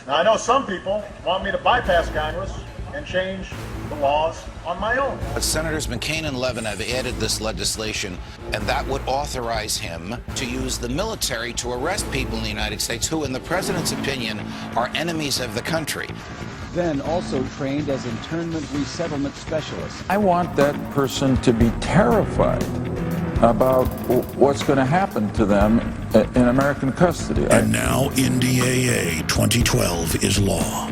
Now, I know some people want me to bypass Congress and change the laws on my own. But Senators McCain and Levin have added this legislation, and that would authorize him to use the military to arrest people in the United States who, in the president's opinion, are enemies of the country. Then also trained as internment resettlement specialists. I want that person to be terrified about what's going to happen to them in American custody. And now NDAA 2012 is law.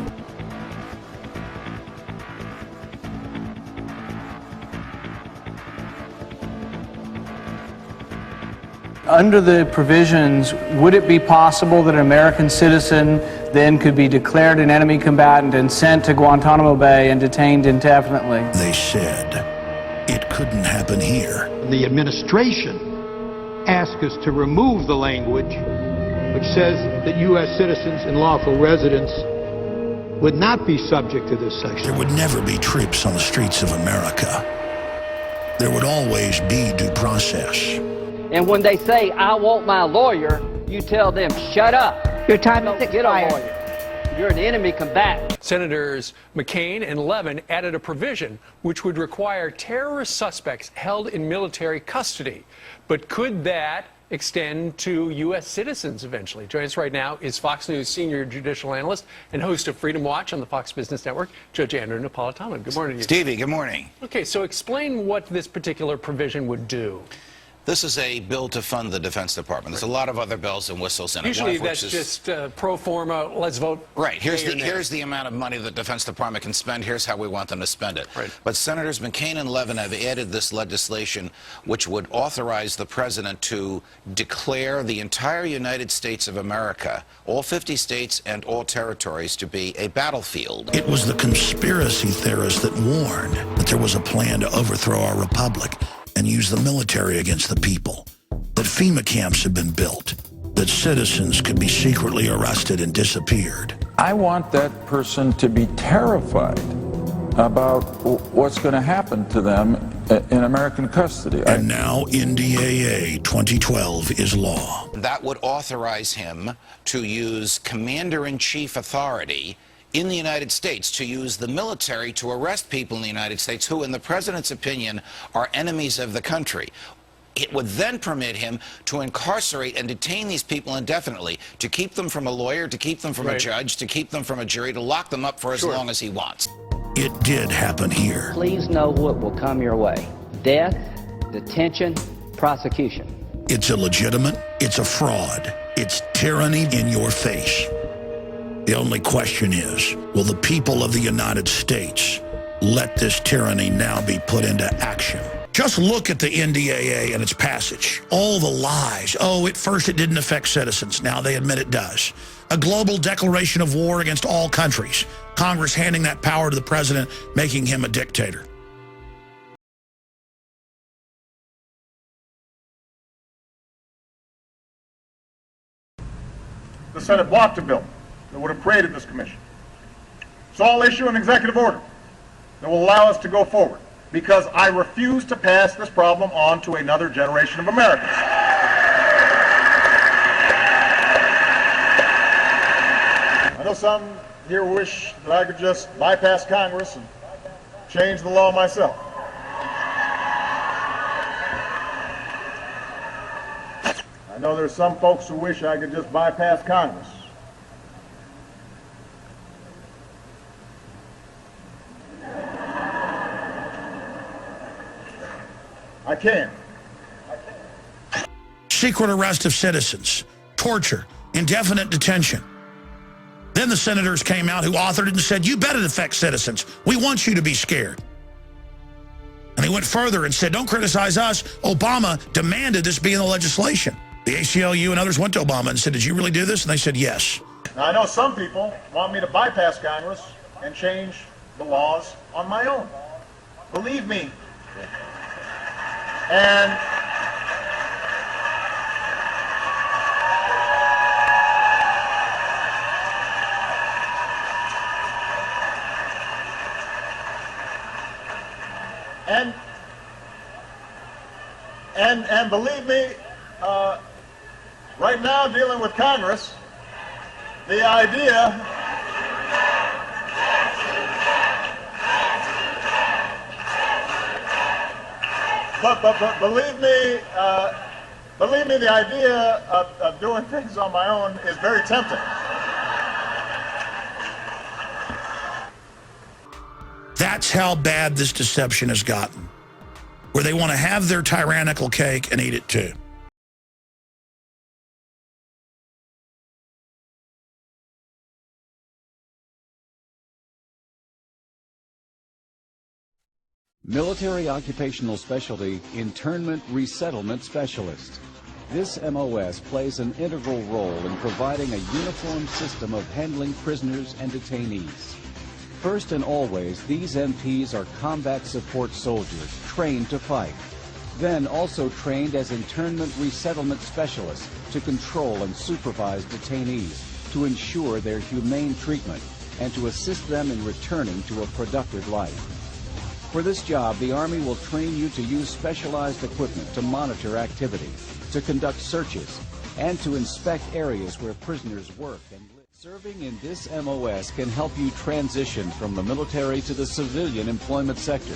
Under the provisions, would it be possible that an American citizen then could be declared an enemy combatant and sent to Guantanamo Bay and detained indefinitely? They said it couldn't happen here. The administration asked us to remove the language which says that U.S. citizens and lawful residents would not be subject to this section. There would never be troops on the streets of America. There would always be due process. And when they say, I want my lawyer, you tell them, shut up. Your time Don't is get a expired. lawyer. You're an enemy combatant. Senators McCain and Levin added a provision which would require terrorist suspects held in military custody. But could that extend to U.S. citizens eventually? Joining us right now is Fox News senior judicial analyst and host of Freedom Watch on the Fox Business Network, Judge Andrew Napolitano. Good morning to you. Stevie, good morning. Okay, so explain what this particular provision would do. This is a bill to fund the Defense Department. There's a lot of other bells and whistles in it. Usually one of which that's is just pro forma, let's vote. Right. Here's the amount of money the Defense Department can spend. Here's how we want them to spend it. Right. But Senators McCain and Levin have added this legislation which would authorize the president to declare the entire United States of America, all 50 states and all territories, to be a battlefield. It was the conspiracy theorists that warned that there was a plan to overthrow our republic and use the military against the people, that FEMA camps had been built, that citizens could be secretly arrested and disappeared. I want that person to be terrified about what's going to happen to them in American custody. And now NDAA 2012 is law. That would authorize him to use commander-in-chief authority in the United States to use the military to arrest people in the United States who, in the president's opinion, are enemies of the country. It would then permit him to incarcerate and detain these people indefinitely, to keep them from a lawyer, to keep them from a judge, to keep them from a jury, to lock them up for as long as he wants. It did happen here. Please know what will come your way. Death, detention, prosecution. It's illegitimate. It's a fraud. It's tyranny in your face. The only question is, will the people of the United States let this tyranny now be put into action? Just look at the NDAA and its passage. All the lies. Oh, at first it didn't affect citizens. Now they admit it does. A global declaration of war against all countries. Congress handing that power to the president, making him a dictator. The Senate blocked a bill that would have created this commission. So I'll issue an executive order that will allow us to go forward, because I refuse to pass this problem on to another generation of Americans. I know some here wish that I could just bypass Congress and change the law myself. I know there's some folks who wish I could just bypass Congress. I can. Secret arrest of citizens, torture, indefinite detention. Then the senators came out who authored it and said, you bet it affects citizens. We want you to be scared. And they went further and said, don't criticize us. Obama demanded this be in the legislation. The ACLU and others went to Obama and said, did you really do this? And they said, yes. Now, I know some people want me to bypass Congress and change the laws on my own. Believe me. And believe me, right now dealing with Congress, the idea But believe me, the idea of doing things on my own is very tempting. That's how bad this deception has gotten, where they want to have their tyrannical cake and eat it too. Military Occupational Specialty Internment Resettlement Specialist. This MOS plays an integral role in providing a uniform system of handling prisoners and detainees. First and always, these MPs are combat support soldiers trained to fight. Then also trained as internment resettlement specialists to control and supervise detainees, to ensure their humane treatment, and to assist them in returning to a productive life. For this job, the Army will train you to use specialized equipment to monitor activity, to conduct searches, and to inspect areas where prisoners work and live. Serving in this MOS can help you transition from the military to the civilian employment sector.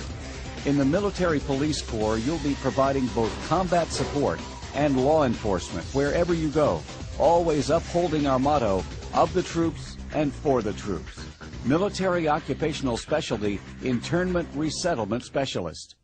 In the Military Police Corps, you'll be providing both combat support and law enforcement wherever you go, always upholding our motto, of the troops and for the troops. Military Occupational Specialty Internment Resettlement Specialist.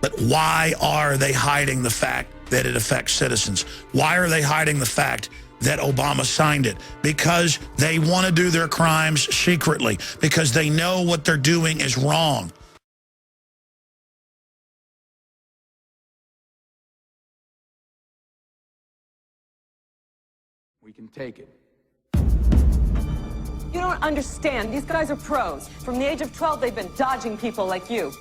But why are they hiding the fact that it affects citizens? Why are they hiding the fact that Obama signed it? Because they want to do their crimes secretly, because they know what they're doing is wrong. We can take it. You don't understand. These guys are pros. From the age of 12, they've been dodging people like you.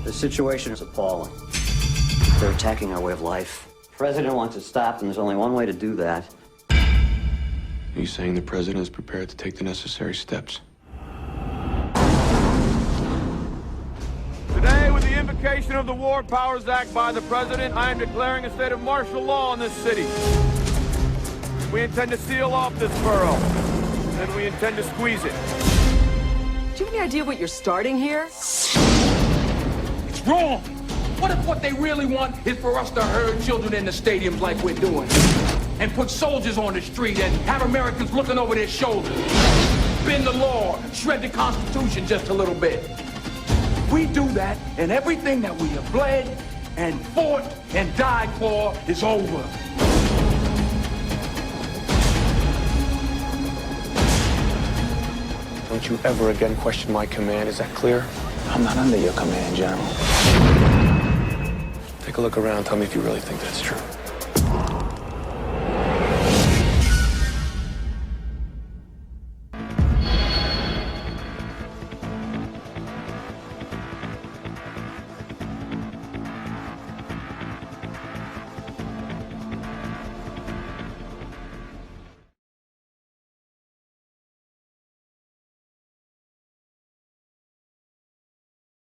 The situation is appalling. They're attacking our way of life. The president wants it stopped, and there's only one way to do that. Are you saying the president is prepared to take the necessary steps? Today, with the invocation of the War Powers Act by the president, I am declaring a state of martial law in this city. We intend to seal off this borough, and we intend to squeeze it. Do you have any idea what you're starting here? It's wrong. What if what they really want is for us to herd children in the stadiums like we're doing? And put soldiers on the street and have Americans looking over their shoulders? Bend the law, shred the Constitution just a little bit. We do that, and everything that we have bled and fought and died for is over. Don't you ever again question my command, is that clear? I'm not under your command, General. Take a look around, tell me if you really think that's true.